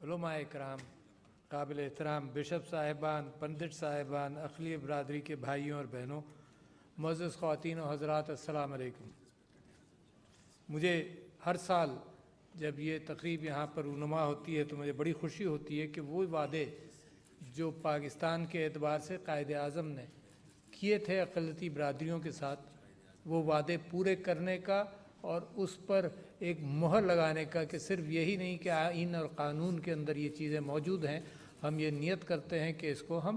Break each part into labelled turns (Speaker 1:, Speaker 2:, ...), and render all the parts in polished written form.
Speaker 1: उलमा इकराम, काबिल एहतराम बिशप साहिबान, पंडित साहिबान, अखिली बरदरी के भाइयों और बहनों, मुअज़्ज़ज़ ख़वातीन और हज़रात, अस्सलाम अलैकुम। मुझे हर साल जब ये तकरीब यहाँ पर रूनुमा होती है तो मुझे बड़ी खुशी होती है कि वो वादे जो पाकिस्तान के एतबार से कायद आज़म ने किए थे अक़लियती बरादरियों के साथ, वो वादे पूरे करने का और उस पर एक मोहर लगाने का कि सिर्फ यही नहीं कि आइन और क़ानून के अंदर ये चीज़ें मौजूद हैं, हम ये नियत करते हैं कि इसको हम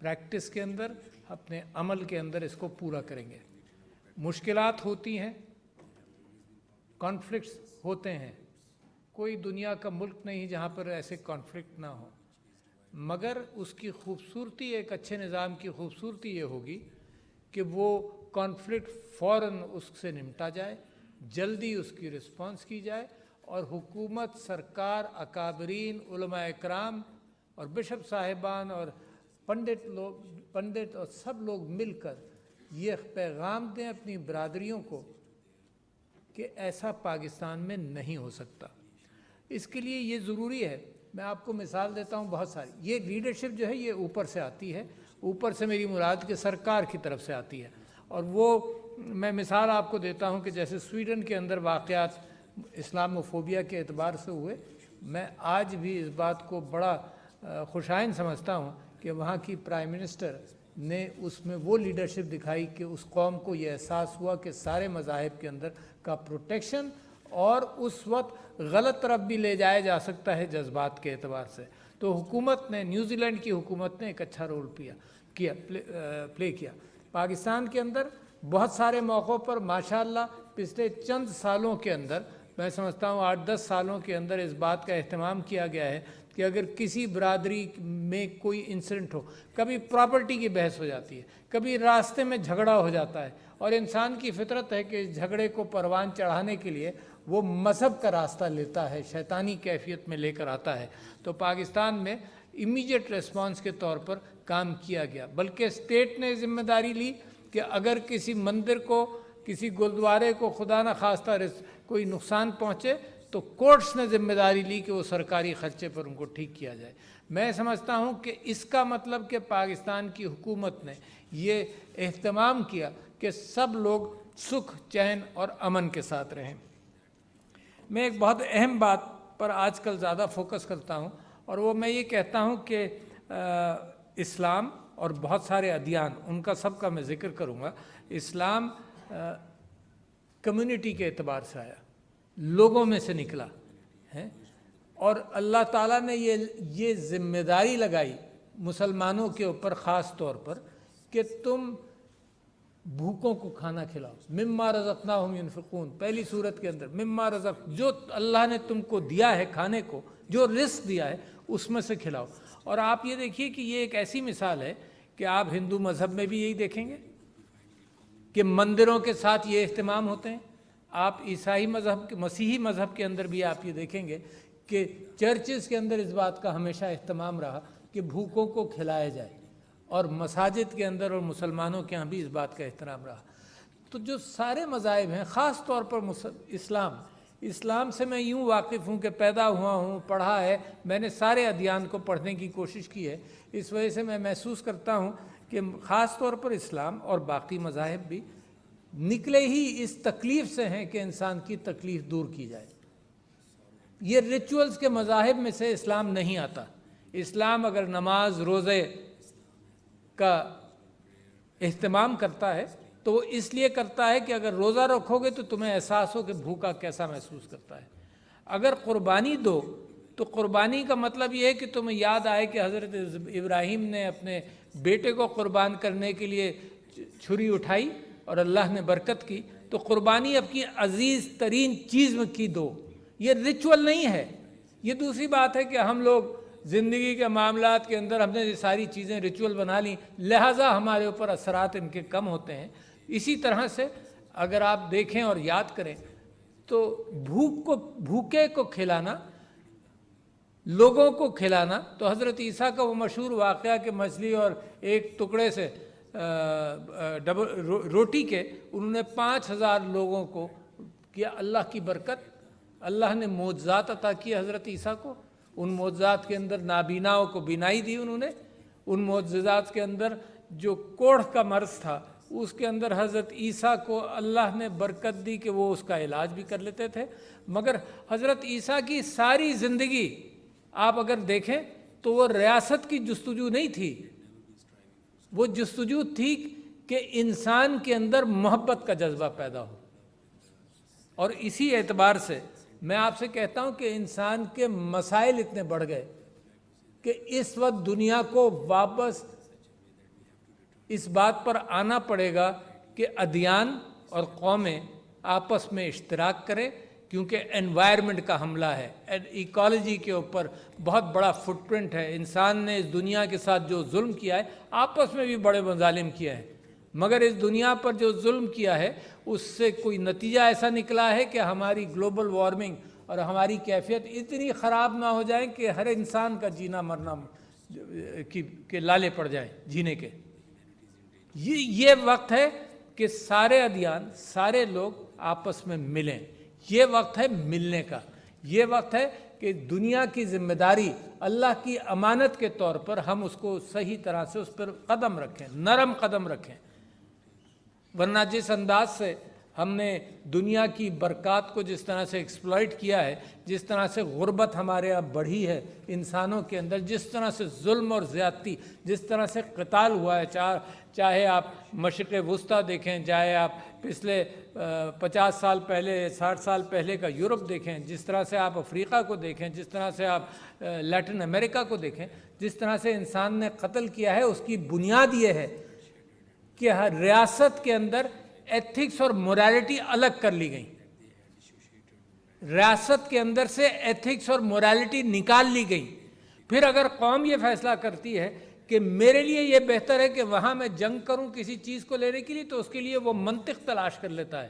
Speaker 1: प्रैक्टिस के अंदर, अपने अमल के अंदर इसको पूरा करेंगे। मुश्किलात होती हैं, कॉन्फ्लिक्ट्स होते हैं, कोई दुनिया का मुल्क नहीं जहाँ पर ऐसे कॉन्फ्लिक्ट ना हो, मगर उसकी खूबसूरती, एक अच्छे निज़ाम की खूबसूरती ये होगी कि वो कॉन्फ्लिक्ट फ़ौरन उससे निपटा जाए, जल्दी उसकी रिस्पॉन्स की जाए और हुकूमत, सरकार, अकाबरीन, उलमा इकराम और बिशप साहिबान और पंडित और सब लोग मिलकर ये पैगाम दें अपनी बरादरियों को कि ऐसा पाकिस्तान में नहीं हो सकता। इसके लिए ये ज़रूरी है, मैं आपको मिसाल देता हूँ बहुत सारी। ये लीडरशिप जो है ये ऊपर से आती है, ऊपर से मेरी मुराद के सरकार की तरफ से आती है। और वो मैं मिसाल आपको देता हूँ कि जैसे स्वीडन के अंदर वाक़यात इस्लामोफोबिया के एतबार से हुए, मैं आज भी इस बात को बड़ा खुशाइन समझता हूँ कि वहाँ की प्राइम मिनिस्टर ने उसमें वो लीडरशिप दिखाई कि उस कौम को ये एहसास हुआ कि सारे मज़ाहिब के अंदर का प्रोटेक्शन और उस वक्त गलत तरफ भी ले जाया जा सकता है जज्बात के एतबार से। तो हुकूमत ने, न्यूजीलैंड की हुकूमत ने एक अच्छा रोल प्ले किया। पाकिस्तान के अंदर बहुत सारे मौक़ों पर माशाअल्लाह पिछले चंद सालों के अंदर, मैं समझता हूँ 8-10 सालों के अंदर इस बात का अहतमाम किया गया है कि अगर किसी बरादरी में कोई इंसिडेंट हो, कभी प्रॉपर्टी की बहस हो जाती है, कभी रास्ते में झगड़ा हो जाता है, और इंसान की फितरत है कि इस झगड़े को परवान चढ़ाने के लिए वो मज़हब का रास्ता लेता है, शैतानी कैफियत में लेकर आता है। तो पाकिस्तान में इमीडिएट रिस्पांस के तौर पर काम किया गया, बल्कि स्टेट ने जिम्मेदारी ली कि अगर किसी मंदिर को, किसी गुरुद्वारे को खुदा न खास्ता कोई नुकसान पहुँचे तो कोर्ट्स ने जिम्मेदारी ली कि वो सरकारी ख़र्चे पर उनको ठीक किया जाए। मैं समझता हूँ कि इसका मतलब कि पाकिस्तान की हुकूमत ने ये एहतमाम किया कि सब लोग सुख, चैन और अमन के साथ रहें। मैं एक बहुत अहम बात पर आजकल ज़्यादा फोकस करता हूँ, और वो मैं ये कहता हूँ कि इस्लाम और बहुत सारे अदियान, उनका सबका मैं ज़िक्र करूँगा। इस्लाम कम्युनिटी के एतबार से आया, लोगों में से निकला है, और अल्लाह ताला ने ये ज़िम्मेदारी लगाई मुसलमानों के ऊपर ख़ास तौर पर कि तुम भूखों को खाना खिलाओ। मिम्मा रज़क़नाहुम युनफ़िक़ून, पहली सूरत के अंदर मिम्मा रज़क़, जो अल्लाह ने तुमको दिया है खाने को, जो रिज़्क़ दिया है उसमें से खिलाओ। और आप ये देखिए कि ये एक ऐसी मिसाल है कि आप हिंदू मज़हब में भी यही देखेंगे कि मंदिरों के साथ ये अहतमाम होते हैं। आप ईसाई मज़हब के, मसीही मज़हब के अंदर भी आप ये देखेंगे कि चर्चेज़ के अंदर इस बात का हमेशा अहतमाम रहा कि भूखों को खिलाया जाए, और मसाजिद के अंदर और मुसलमानों के यहाँ भी इस बात का एहतराम रहा। तो जो सारे मज़ाहिब हैं, ख़ास तौर पर इस्लाम से मैं यूँ वाकिफ़ हूँ कि पैदा हुआ हूँ, पढ़ा है, मैंने सारे अदियान को पढ़ने की कोशिश की है। इस वजह से मैं महसूस करता हूँ कि ख़ास तौर पर इस्लाम और बाकी मज़ाहिब भी निकले ही इस तकलीफ़ से हैं कि इंसान की तकलीफ़ दूर की जाए। ये रिचुअल्स के मज़ाहिब में से इस्लाम नहीं आता। इस्लाम अगर नमाज, रोज़े का एहतमाम करता है तो वो इसलिए करता है कि अगर रोज़ा रखोगे तो तुम्हें एहसास हो कि भूखा कैसा महसूस करता है। अगर क़ुरबानी दो तो क़ुरबानी का मतलब ये है कि तुम्हें याद आए कि हज़रत इब्राहीम ने अपने बेटे को क़ुरबान करने के लिए छुरी उठाई और अल्लाह ने बरकत की। तो क़ुरबानी अपनी अज़ीज़ तरीन चीज़ में की दो, ये रिचुअल नहीं है। ये दूसरी बात है कि हम लोग ज़िंदगी के मामलात के अंदर हमने ये सारी चीज़ें रिचुअल बना ली, लिहाजा हमारे ऊपर असरात इनके कम होते हैं। इसी तरह से अगर आप देखें और याद करें तो भूखे को खिलाना, लोगों को खिलाना, तो हज़रत ईसा का वो मशहूर वाक़या कि मछली और एक टुकड़े से रोटी के उन्होंने 5000 लोगों को किया। अल्लाह की बरकत, अल्लाह ने मोज़ात अता किया हज़रत ईसा को, ان معجزات کے اندر نابیناؤں کو بینائی دی انہوں نے، ان معجزات کے اندر جو کوڑھ کا مرض تھا اس کے اندر حضرت عیسیٰ کو اللہ نے برکت دی کہ وہ اس کا علاج بھی کر لیتے تھے۔ مگر حضرت عیسیٰ کی ساری زندگی آپ اگر دیکھیں تو وہ ریاست کی جستجو نہیں تھی، وہ جستجو تھی کہ انسان کے اندر محبت کا جذبہ پیدا ہو۔ اور اسی اعتبار سے میں آپ سے کہتا ہوں کہ انسان کے مسائل اتنے بڑھ گئے کہ اس وقت دنیا کو واپس اس بات پر آنا پڑے گا کہ ادیان اور قومیں آپس میں اشتراک کریں، کیونکہ انوائرمنٹ کا حملہ ہے، ایکالوجی کے اوپر بہت بڑا فٹ پرنٹ ہے۔ انسان نے اس دنیا کے ساتھ جو ظلم کیا ہے، آپس میں بھی بڑے مظالم کیا ہے، مگر اس دنیا پر جو ظلم کیا ہے اس سے کوئی نتیجہ ایسا نکلا ہے کہ ہماری گلوبل وارمنگ اور ہماری کیفیت اتنی خراب نہ ہو جائے کہ ہر انسان کا جینا مرنا کے لالے پڑ جائیں جینے کے۔ یہ وقت ہے کہ سارے ادیان، سارے لوگ آپس میں ملیں، یہ وقت ہے ملنے کا، یہ وقت ہے کہ دنیا کی ذمہ داری اللہ کی امانت کے طور پر ہم اس کو صحیح طرح سے اس پر قدم رکھیں، نرم قدم رکھیں۔ ورنہ جس انداز سے ہم نے دنیا کی برکات کو جس طرح سے ایکسپلائٹ کیا ہے، جس طرح سے غربت ہمارے یہاں بڑھی ہے انسانوں کے اندر، جس طرح سے ظلم اور زیادتی، جس طرح سے قتال ہوا ہے، چاہے آپ مشرق وسطیٰ دیکھیں، چاہے آپ پچھلے 50 سال پہلے 60 سال پہلے کا یورپ دیکھیں، جس طرح سے آپ افریقہ کو دیکھیں، جس طرح سے آپ لیٹن امریکہ کو دیکھیں، جس طرح سے انسان نے قتل کیا ہے، اس کی بنیاد یہ ہے کہ ہر ریاست کے اندر ایتھکس اور موریلٹی الگ کر لی گئی، ریاست کے اندر سے ایتھکس اور موریلٹی نکال لی گئی۔ پھر اگر قوم یہ فیصلہ کرتی ہے کہ میرے لیے یہ بہتر ہے کہ وہاں میں جنگ کروں کسی چیز کو لینے کے لیے، تو اس کے لیے وہ منطق تلاش کر لیتا ہے۔